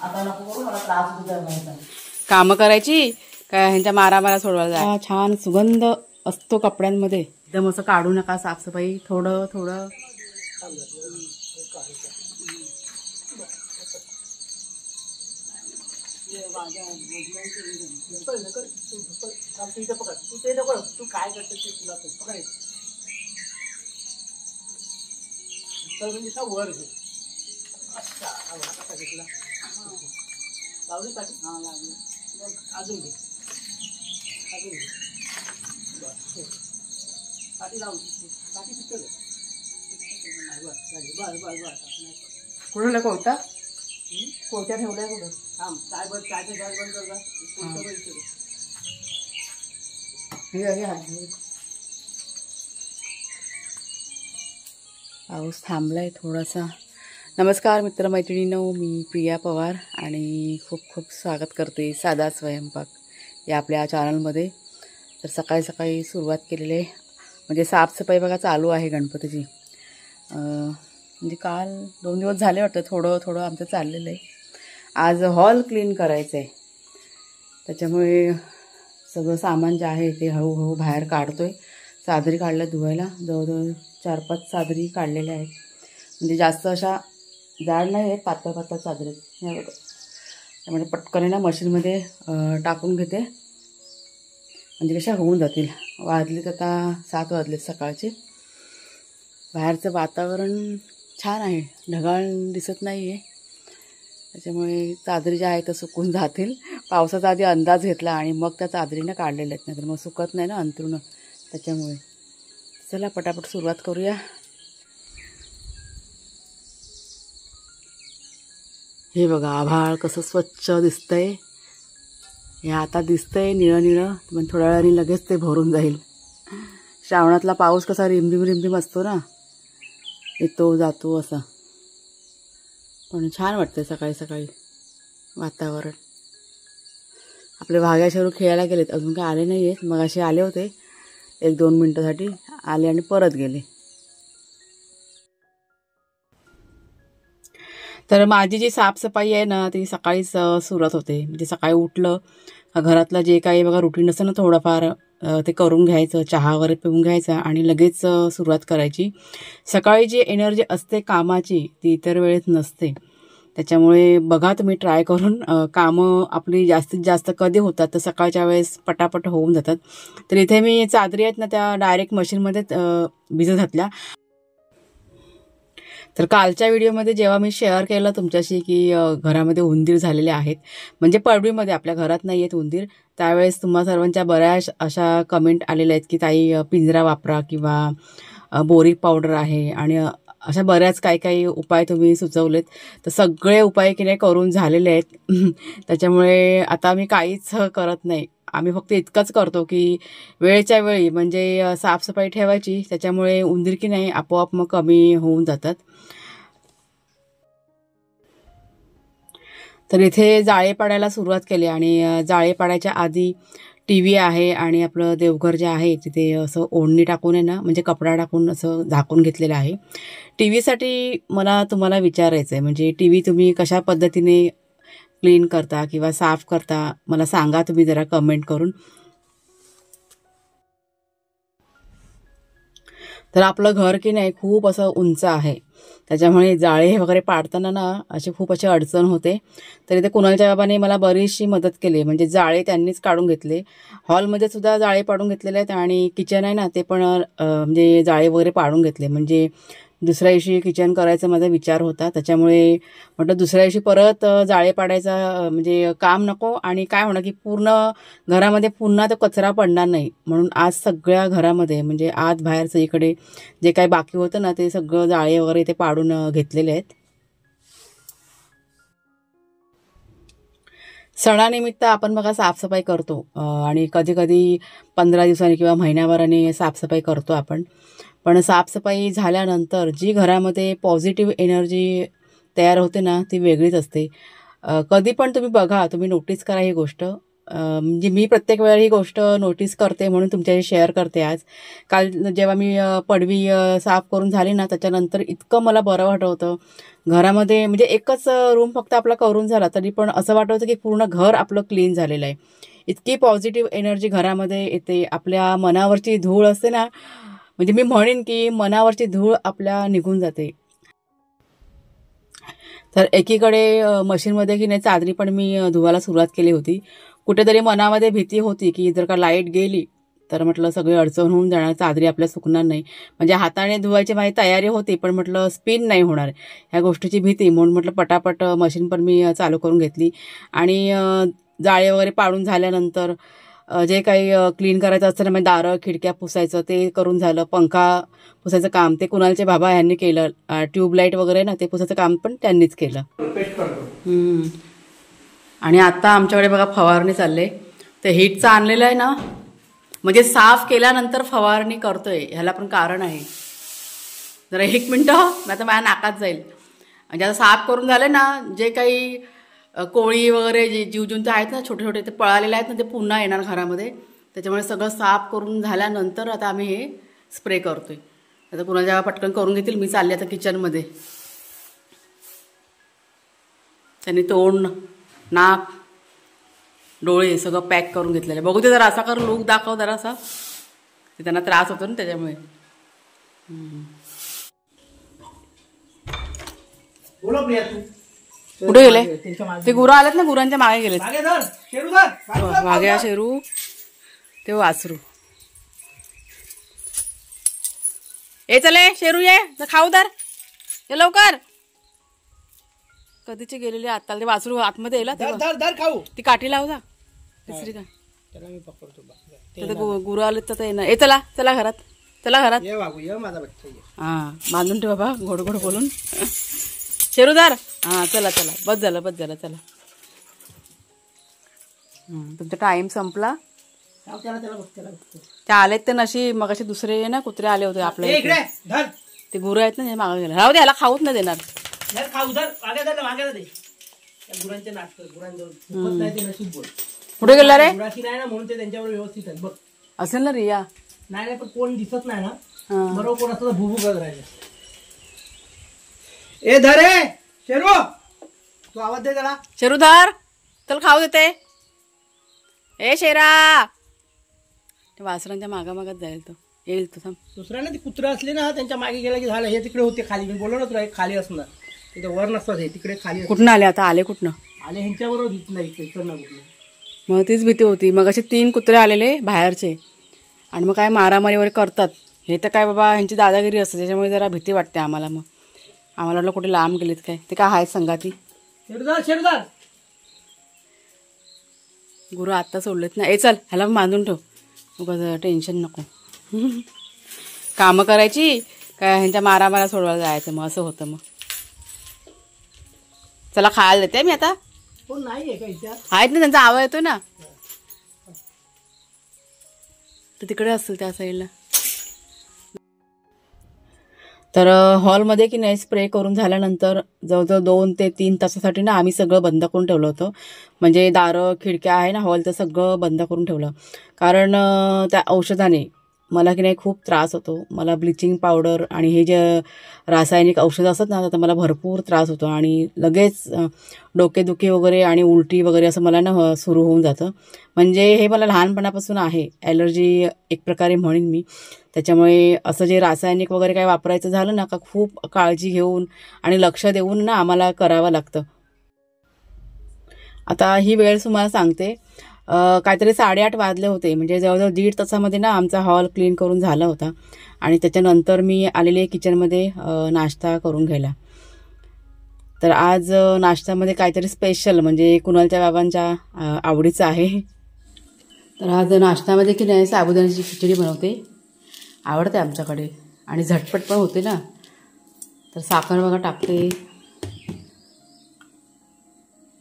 आता नको करू, मला त्रास होतो जगण्याचा. कामं करायची काय ह्यांच्या मारा सोडवायला जाय. छान सुगंध असतो कपड्यांमध्ये. एकदम असं काढू नका साफसफाई, थोडं थोडं. तू काय करते तुला वर घे. अच्छा तुला लावली पाठी. हा लावली. अजून घे, अजून घे. पाठी लावून पाठी पिकल. कुठला कोयता कोयता ठेवलाय कुठं? थांब, काय बंद काय ते गॅस बंद कर का. पाऊस थांबलाय थोडासा. नमस्कार मित्रमैत्रिणींनो, मी प्रिया पवार आणि खूप खूप स्वागत करते साधा स्वयंपाक या आपल्या चॅनलमध्ये. तर सकाळी सकाळी सुरुवात केलेली आहे, म्हणजे साफसफाई बघा चालू आहे गणपतीची. म्हणजे काल 2 दिवस झाले वाटतं थोडं थोडं आमचं चाललेलं आहे. आज हॉल क्लीन करायचं आहे, त्याच्यामुळे सगळं सामान जे आहे ते हळूहळू बाहेर काढतो आहे. चादरी काढल्या धुवायला, जवळजवळ 4-5 चादरी काढलेल्या आहेत. म्हणजे जास्त अशा जाड नाही आहेत, पातळ पातळ चादरी आहेत हे बघा. त्यामुळे पटकन ना मशीनमध्ये टाकून घेते, म्हणजे कशा होऊन जातील. वाजलेत आता 7 वाजलेत सकाळचे. बाहेरचं वातावरण छान आहे, ढगाळ दिसत नाही आहे, त्याच्यामुळे चादरी ज्या आहेत त्या सुकून जातील. पावसाचा आधी अंदाज घेतला आणि मग त्या चादरीनं काढलेल्या आहेत, नाही तर मग सुकत नाही ना अंथरुणं, त्याच्यामुळे. चला पटापट सुरुवात करूया. हे बघा आभाळ कसं स्वच्छ दिसतंय. हे आता दिसतंय निळं निळं, पण थोड्या वेळाने लगेच ते भरून जाईल. श्रावणातला पाऊस कसा रिमझिम रिमझिम असतो ना, येतो जातो असा. पण छान वाटतंय सकाळी सकाळी वातावरण. आपले भाग्याशरू खेळायला गेलेत, अजून काय आले नाही आहेत. मग असे आले होते 1-2 मिनटासाठी, आले आणि परत गेले. तर माझी जी साफसफाई आहे ना ती सकाळीच सुरुवात होते. म्हणजे सकाळी उठलं घरातलं जे काही बघा रुटीन असतं ना थोडंफार ते करून घ्यायचं, चहा वगैरे पिऊन घ्यायचा आणि लगेच सुरुवात करायची. सकाळी जी एनर्जी असते कामाची ती इतर वेळेत नसते. त्याच्यामुळे बघा तुम्ही ट्राय करून, कामं आपली जास्तीत जास्त कधी होतात तर सकाळच्या वेळेस पटापट होऊन जातात. तर इथे मी चादरी आहेत ना त्या डायरेक्ट मशीनमध्ये भिजत घातल्या. तर कालच्या व्हिडिओमध्ये जेव्हा मी शेअर केलं तुमच्याशी की घरामध्ये उंदीर झालेले आहेत, म्हणजे पडवीमध्ये आपल्या घरात नाही आहेत उंदीर, त्यावेळेस तुम्हा सर्वांच्या बऱ्याच अशा कमेंट आलेल्या आहेत की ताई पिंजरा वापरा किंवा बोरिक पावडर आहे आणि अशा बऱ्याच काही उपाय तुम्ही सुचवलेत. तर सगळे उपाय की नाही करून झालेले आहेत. त्याच्यामुळे आता मी काहीच करत नाही. आम्ही फक्त इतकंच करतो की वेळच्या वेळी म्हणजे साफसफाई ठेवायची, त्याच्यामुळे उंदीर की नाही आपोआप मग कमी होऊन जातात. तर इथे जाळे पाडायला सुरुवात केली आणि जाळे पाडायच्या आधी TV आहे आणि आपलं देवघर जे आहे तिथे असं ओढणी टाकून आहे ना, म्हणजे कपडा टाकून असं झाकून घेतलेलं आहे. TVसाठी मला तुम्हाला विचारायचं आहे, म्हणजे TV तुम्ही कशा पद्धतीने क्लीन करता किंवा साफ करता मला सांगा तुम्ही जरा कमेंट करून. तर आपलं घर की नाही खूप असं उंच आहे, त्याच्यामुळे जाळे वगैरे पाडताना ना खूप अशी अडचण होते. तर इथे कुणालच्या बाबाने मला बरीचशी मदत केली, म्हणजे जाळे त्यांनीच काढून घेतले. हॉलमध्ये सुद्धा जाळे पाडून घेतलेले आहेत आणि किचन आहे ना ते पण म्हणजे जाळे वगैरे पाडून घेतले. म्हणजे दुसऱ्या दिवशी किचन करायचा माझा विचार होता, त्याच्यामुळे म्हटलं दुसऱ्या दिवशी परत जाळे पाडायचा म्हणजे काम नको आणि काय होणार की पूर्ण घरामध्ये पुन्हा तो कचरा पडणार नाही. म्हणून आज सगळ्या घरामध्ये म्हणजे आत बाहेरचं इकडे जे काही बाकी होतं ना ते सगळं जाळे वगैरे ते पाडून घेतलेले आहेत. सणानिमित्त आपण बघा साफसफाई करतो आणि कधी कधी 15 दिवसांनी किंवा महिन्याभराने साफसफाई करतो आपण. पण साफसफाई झाल्यानंतर जी घरामध्ये पॉझिटिव्ह एनर्जी तयार होते ना ती वेगळीच असते. कधी पण तुम्ही बघा, तुम्ही नोटीस करा ही गोष्ट. म्हणजे मी प्रत्येक वेळा ही गोष्ट नोटीस करते म्हणून तुमच्याशी शेअर करते आज. काल जेव्हा मी पडवी साफ करून झाली ना त्याच्यानंतर इतकं मला बरं वाटत होतं. घरामध्ये म्हणजे एकच रूम फक्त आपला करून झाला तरी पण असं वाटत होतं की पूर्ण घर आपलं क्लीन झालेलं आहे. इतकी पॉझिटिव्ह एनर्जी घरामध्ये येते. आपल्या मनावरची धूळ असते ना, म्हणजे मी म्हणेन की मनावरची धूळ आपल्या निघून जाते. तर एकीकडे मशीनमध्ये की नाही चादरी पण मी धुवायला सुरुवात केली होती. कुठेतरी मनामध्ये भीती होती की जर का लाईट गेली तर म्हटलं सगळी अडचण होऊन जाणार, चादरी आपल्या सुकणार नाही. म्हणजे हाताने धुवायची माझी तयारी होती, पण म्हटलं स्पिन नाही होणार ह्या गोष्टीची भीती, म्हणून म्हटलं पटापट मशीन पण मी चालू करून घेतली. आणि जाळे वगैरे पाडून झाल्यानंतर जे काही क्लीन करायचं असतं ना, म्हणजे दारं खिडक्या पुसायचं ते करून झालं. पंखा पुसायचं काम ते कुणालचे बाबा यांनी केलं. ट्यूबलाईट वगैरे ना ते पुसायचं काम पण त्यांनीच केलं. आणि आता आमच्याकडे बघा फवारणी चालले. ते हीटचं आणलेलं आहे ना, म्हणजे साफ केल्यानंतर फवारणी करतोय. ह्याला पण कारण आहे. जरा 1 मिनटं नाही तर माझ्या नाकात जाईल. म्हणजे आता साफ करून झालं ना, जे काही कोळी वगैरे जे जीवजंतू आहेत ना छोटे छोटे ते पळालेले आहेत ना, ते पुन्हा येणार घरामध्ये. त्याच्यामुळे सगळं साफ करून झाल्यानंतर आता आम्ही हे स्प्रे करतोय. आता कुणाला जेव्हा पटकन करून घेतील, मी चालले आता किचनमध्ये. त्यांनी तोंड नाक डोळे सगळं पॅक करून घेतलेलं आहे. बघू ते जरा असा कर लूक दाखव जरा असा, ते त्यांना त्रास होतो ना त्याच्यामुळे. कुठे गेले ते गुरं आलेत ना, गुरांच्या मागे गेलेत. वाघ्या शेरू ते वासरू. ए चले शेरू ये खाऊ तर ये लवकर. कधीचे गेलेले आता ते वासरू आतमध्ये येईल खाऊ. ती काठी लाव जा तिसरी का गुरु आले तर येणार. ए चला चला घरात, चला घरात. हा बांधून ठेव बाबा गोड गोड बोलून. शेरूदार हा चला चला बस झालं बस झालं चला. तुमचा टाइम संपला. त्या आलेत ते नशी मग असे दुसरे ना कुत्रे आले होते आपल्या. ते गुरु आहेत ना मागे गेले. राहू दे ह्याला खाऊच नाही देणार. कुठे गेला रे म्हणून ते त्यांच्यावर व्यवस्थित आहे बघ. असेल ना रिया. नाही पण कोण दिसत नाही ना, बरोबर कोण असं भूभू करत राहिले. ए धरे शेरू तू आवाज दे जरा. शेरूधार चल खाऊ देते. ए शेरा वासरांच्या मागामागात जाईल तो, येईल तो थांब. दुसरा ना ती कुत्रा असले ना त्यांच्या मागे गेला की झालं. हे तिकडे होते खाली, मी बोललो ना तुला खाली असणार. तिथे वर नसतात, हे तिकडे खाली. कुठनं आले आता? आले कुठनं आले? ह्यांच्याबरोबर दिसत नाही. मग तीच भीती होती. मग असे 3 कुत्रे आलेले बाहेरचे आणि मग काय मारामारी वगैरे करतात. हे तर काय बाबा ह्यांची दादागिरी असते, त्याच्यामुळे जरा भीती वाटते आम्हाला. मग आम्हाला वाटलं कुठे लांब गेलीत काय. ते काय आहेत संगाती. शेरूदार गुरु आत्ता सोडलेत ना. ए चल ह्याला बांधून ठेव, उगाच टेन्शन नको. कामं करायची काय ह्यांच्या मारामारा सोडवायला जायचं, मग असं होतं. मग चला खायला देते मी आता. नाही आहेत ना त्यांचा आवाज येतोय ना, तर तिकडे असतील त्या साईडला. तर हॉलमध्ये की नाही स्प्रे करून झाल्यानंतर जवळजवळ 2 ते 3 तासासाठी ना आम्ही सगळं बंद करून ठेवलं होतं. म्हणजे दारं खिडक्या आहे ना हॉलचं सगळं बंद करून ठेवलं. कारण त्या औषधाने मला की नाही खूप त्रास होतो. मला ब्लिचिंग पावडर आणि हे जे रासायनिक औषधं असतात ना, तर मला भरपूर त्रास होतो आणि लगेच डोकेदुखी वगैरे आणि उलटी वगैरे असं मला ना सुरू होऊन जातं. म्हणजे हे मला लहानपणापासून आहे, ॲलर्जी एक प्रकारे म्हणेन मी. त्याच्यामुळे असं जे रासायनिक वगैरे काय वापरायचं झालं ना का खूप काळजी घेऊन आणि लक्ष देऊन ना आम्हाला करावं लागतं. आता ही वेळ तुम्हाला सांगते, काहीतरी 8:30 वाजले होते. म्हणजे जवळजवळ 1.5 तासामध्ये ना आमचा हॉल क्लीन करून झाला होता. आणि त्याच्यानंतर मी आलेले किचनमध्ये नाश्ता करून घ्यायला. तर आज नाश्त्यामध्ये काहीतरी स्पेशल म्हणजे कुणालच्या बाबांच्या आवडीचं आहे. तर आज नाश्त्यामध्ये की नाही साबुदाण्याची खिचडी बनवते. आवडते आमच्याकडे आणि झटपट पण होते ना. तर साखर बघा टाकते,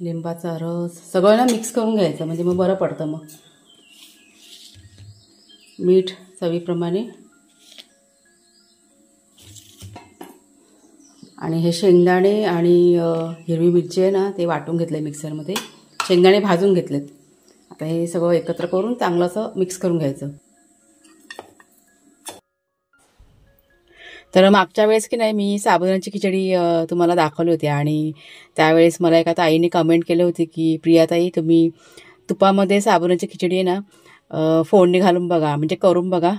लिंबाचा रस सगळं ना मिक्स करून घ्यायचं, म्हणजे मग बरं पडतं. मग मीठ चवीप्रमाणे आणि हे शेंगदाणे आणि हिरवी मिरची आहे ना ते वाटून घेतले मिक्सरमध्ये. शेंगदाणे भाजून घेतलेत. आता हे सगळं एकत्र करून चांगलं असं मिक्स करून घ्यायचं. तर मागच्या वेळेस की नाही मी साबुदाण्याची खिचडी तुम्हाला दाखवली होती आणि त्यावेळेस मला एका ताईने कमेंट केली होती की प्रियाताई तुम्ही तुपामध्ये साबुदाण्याची खिचडी आहे ना फोडणी घालून बघा म्हणजे करून बघा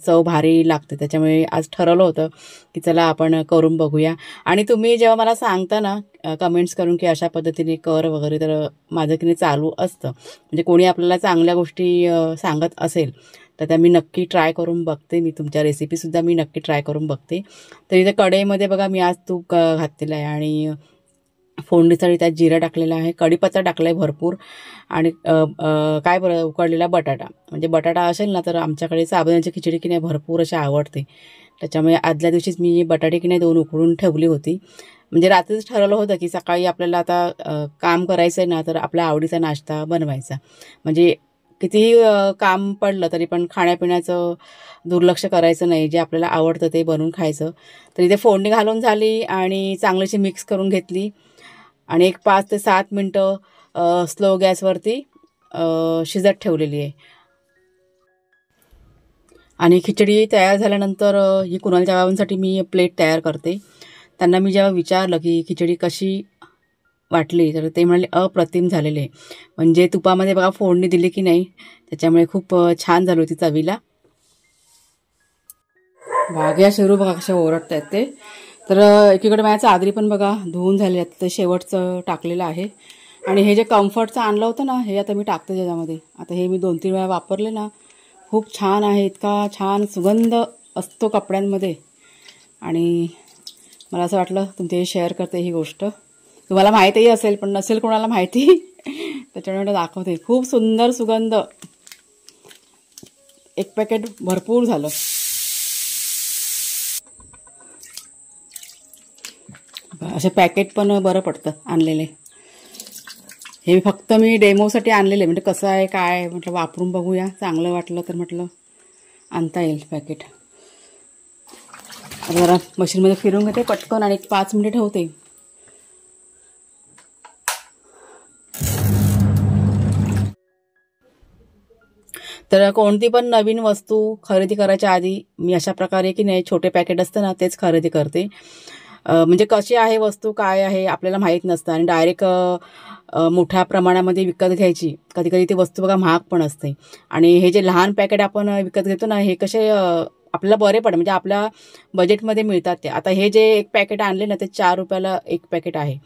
चव भारी लागते. त्याच्यामुळे आज ठरवलं होतं की चला आपण करून बघूया. आणि तुम्ही जेव्हा मला सांगता ना कमेंट्स करून की अशा पद्धतीने कर वगैरे तर माझं की नाही चालू असतं. म्हणजे कोणी आपल्याला चांगल्या गोष्टी सांगत असेल तर त्या मी नक्की ट्राय करून बघते. मी तुमच्या रेसिपीसुद्धा मी नक्की ट्राय करून बघते. तर इथे कढईमध्ये बघा मी आज तूप घातलेलं आहे आणि फोडणीसाठी त्यात जिरा टाकलेला आहे, कढीपत्ता टाकला आहे भरपूर आणि काय बरं उकडलेला बटाटा. म्हणजे बटाटा असेल ना तर आमच्याकडे साबुदाण्याची खिचडी की नाही भरपूर अशी आवडते. त्याच्यामुळे आदल्या दिवशीच मी बटाटे की नाही 2 उकडून ठेवली होती. म्हणजे रात्रीच ठरवलं होतं की सकाळी आपल्याला आता काम करायचं आहे ना तर आपल्या आवडीचा नाश्ता बनवायचा. म्हणजे कितीही काम पडलं तरी पण खाण्यापिण्याचं दुर्लक्ष करायचं नाही. जे आपल्याला आवडतं ते बनवून खायचं. तर इथे फोडणी घालून झाली आणि चांगलीशी मिक्स करून घेतली आणि एक 5 ते 7 मिनटं स्लो गॅसवरती शिजत ठेवलेली आहे. आणि खिचडी तयार झाल्यानंतर ही कुणालच्या बाबांसाठी मी प्लेट तयार करते. त्यांना मी जेव्हा विचारलं की खिचडी कशी वाटली तर ते म्हणाले अप्रतिम झालेले आहे. म्हणजे तुपामध्ये बघा फोडणी दिली की नाही त्याच्यामुळे खूप छान झाली होती चवीला. वाघ्या शेरू बघा कशा ओरडत आहेत ते. तर एकीकडे माझ्या चादरी पण बघा धुवून झाले आहेत. ते शेवटचं टाकलेलं आहे आणि हे जे कम्फर्टचं आणलं होतं ना हे आता मी टाकते त्याच्यामध्ये. आता हे मी 2-3 वेळा वापरले ना खूप छान आहे. इतका छान सुगंध असतो कपड्यांमध्ये आणि मला असं वाटलं तुमच्याशी शेअर करते ही गोष्ट. तुम्हाला माहितीही असेल पण नसेल कोणाला माहिती त्याच्यामुळे दाखवते. खूप सुंदर सुगंध. एक पॅकेट भरपूर झालं. असे पॅकेट पण बरं पडतं आणलेले. हे फक्त मी डेमोसाठी आणलेले म्हणजे कसं आहे काय म्हटलं वापरून बघूया चांगलं वाटलं तर म्हटलं आणता येईल पॅकेट. जरा मशीनमध्ये फिरून घेते पटकन आणि 5 मिनिटं ठेवते. तर कोणती पण नवीन वस्तू खरेदी करायच्या आधी मी अशा प्रकारे की नाही छोटे पॅकेट असतं ना तेच खरेदी करते. म्हणजे कशी आहे वस्तू काय आहे आपल्याला माहीत नसतं आणि डायरेक्ट मोठ्या प्रमाणामध्ये विकत घ्यायची कधी कधी ती वस्तू बघा महाग पण असते. आणि हे जे लहान पॅकेट आपण विकत घेतो ना हे कसे आपल्याला बरे पडे म्हणजे आपल्या बजेटमध्ये मिळतात ते. आता हे जे एक पॅकेट आणले ना ते 4 रुपयाला एक पॅकेट आहे.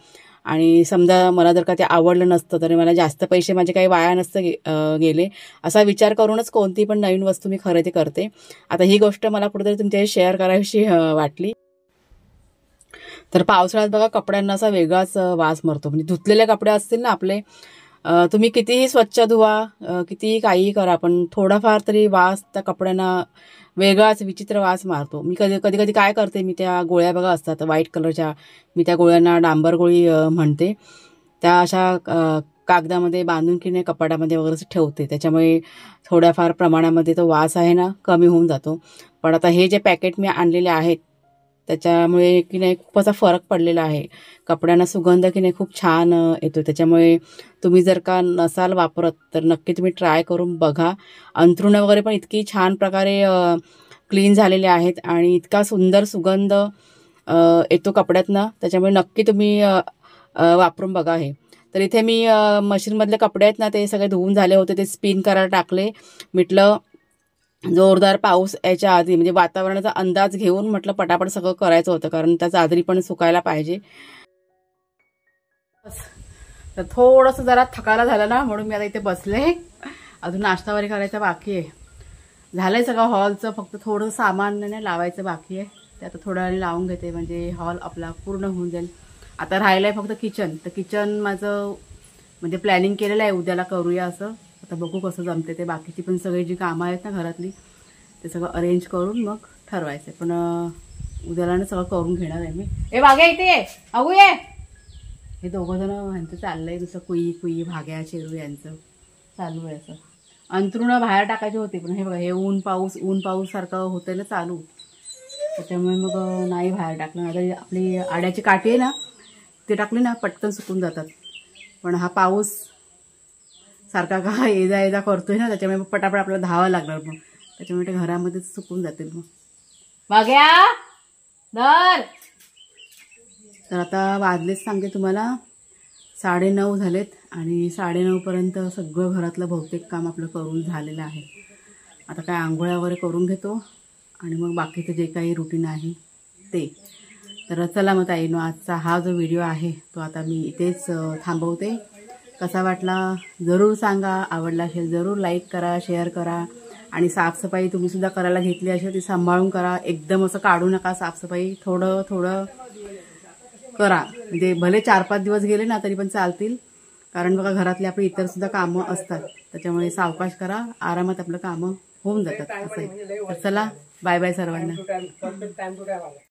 आणि समजा मला जर का ते आवडलं नसतं तरी मला जास्त पैसे माझे काही वाया नसतं गेले असा विचार करूनच कोणती पण नवीन वस्तू मी खरेदी करते. आता ही गोष्ट मला कुठेतरी तुमच्याशी शेअर करावीशी वाटली. तर पावसाळ्यात बघा कपड्यांना असा वेगळाच वास मारतो. म्हणजे धुतलेले कपडे असतील ना आपले तुम्ही कितीही स्वच्छ धुवा कितीही काहीही करा पण थोडाफार तरी वास त्या कपड्यांना वेगळाच विचित्र वास मारतो. मी कधी कधी काय करते मी त्या गोळ्या बघा असतात व्हाईट कलरच्या मी त्या गोळ्यांना डांबर गोळी म्हणते. त्या अशा कागदामध्ये बांधून की नाही कपाटामध्ये वगैरे ठेवते. त्याच्यामुळे थोड्याफार प्रमाणामध्ये तो वास आहे ना कमी होऊन जातो. पण आता हे जे पॅकेट मी आणलेले आहेत त्याच्यामुळे की नाही खूप असा फरक पडलेला आहे. कपड्यांना सुगंध की नाही खूप छान येतो. त्याच्यामुळे तुम्ही जर का नसाल वापरत तर नक्की तुम्ही ट्राय करून बघा. अंथरुणं वगैरे पण इतकी छान प्रकारे क्लीन झालेले आहेत आणि इतका सुंदर सुगंध येतो कपड्यातनं. त्याच्यामुळे नक्की तुम्ही वापरून बघा हे. तर इथे मी मशीनमधले कपडे आहेत ना ते सगळे धुवून झाले होते ते स्पिन करायला टाकले. म्हटलं जोरदार पाऊस यायच्या आधी म्हणजे वातावरणाचा अंदाज घेऊन म्हटलं पटापट सगळं करायचं होतं कारण त्या चादरी पण सुकायला पाहिजे. तर थोडंसं जरा थकायला झालं ना म्हणून मी आता इथे बसले. अजून नाश्ता वगैरे करायचा बाकी आहे. झालंय सगळं हॉलचं फक्त थोडं सामान नाही लावायचं बाकी आहे. ते आता थोड्या वेळाने लावून घेते म्हणजे हॉल आपला पूर्ण होऊन जाईल. आता राहिलं आहे फक्त किचन. तर किचन माझं म्हणजे प्लॅनिंग केलेलं आहे उद्याला करूया असं. आता बघू कसं जमते ते. बाकीची पण सगळी जी कामं आहेत ना घरातली ते सगळं अरेंज करून मग ठरवायचं. पण उद्याला ना सगळं करून घेणार आहे मी. ए भाग्या इथे ये अगू ये. हे दोघं जण ह्यांचं चाललंय नुसतं कुई कुई भाग्या शेरू यांचं चालू आहे असं. अंथरुणं बाहेर टाकायचे होते पण हे बघा हे ऊन पाऊस सारखं होतं ना चालू त्याच्यामुळे मग नाही बाहेर टाकलं. आता आपली आड्याची काठी आहे ना ते टाकली ना पटकन सुकून जातात. पण हा पाऊस सारखा का ये जा करतोय ना त्याच्यामुळे मग पटापट आपल्याला धावावं लागणार मग त्याच्यामुळे ते घरामध्येच सुकून जातील. मग बाग्या धर. तर आता वाजलेच सांगते तुम्हाला 9:30 झालेत आणि 9:30 पर्यंत सगळं घरातलं बहुतेक काम आपलं करून झालेलं आहे. आता काय आंघोळ्या वगैरे करून घेतो आणि मग बाकीचं जे काही रुटीन आहे ते. तर चला मग ताईनो, आजचा हा जो व्हिडिओ आहे तो आता मी इथेच थांबवते. कसा वाटला जरूर सांगा, आवडला असेल जरूर लाईक करा, शेअर करा आणि साफसफाई तुम्ही सुद्धा करायला घेतली असेल ती सांभाळून करा. एकदम असं काढू नका साफसफाई, थोडं थोडं करा. म्हणजे भले 4-5 दिवस गेले ना तरी पण चालतील, कारण बघा घरातले आपली इतर सुद्धा कामं असतात. त्याच्यामुळे सावकाश करा, आरामात आपलं कामं होऊन जातात. असं आहे. तर चला, बाय बाय सर्वांना.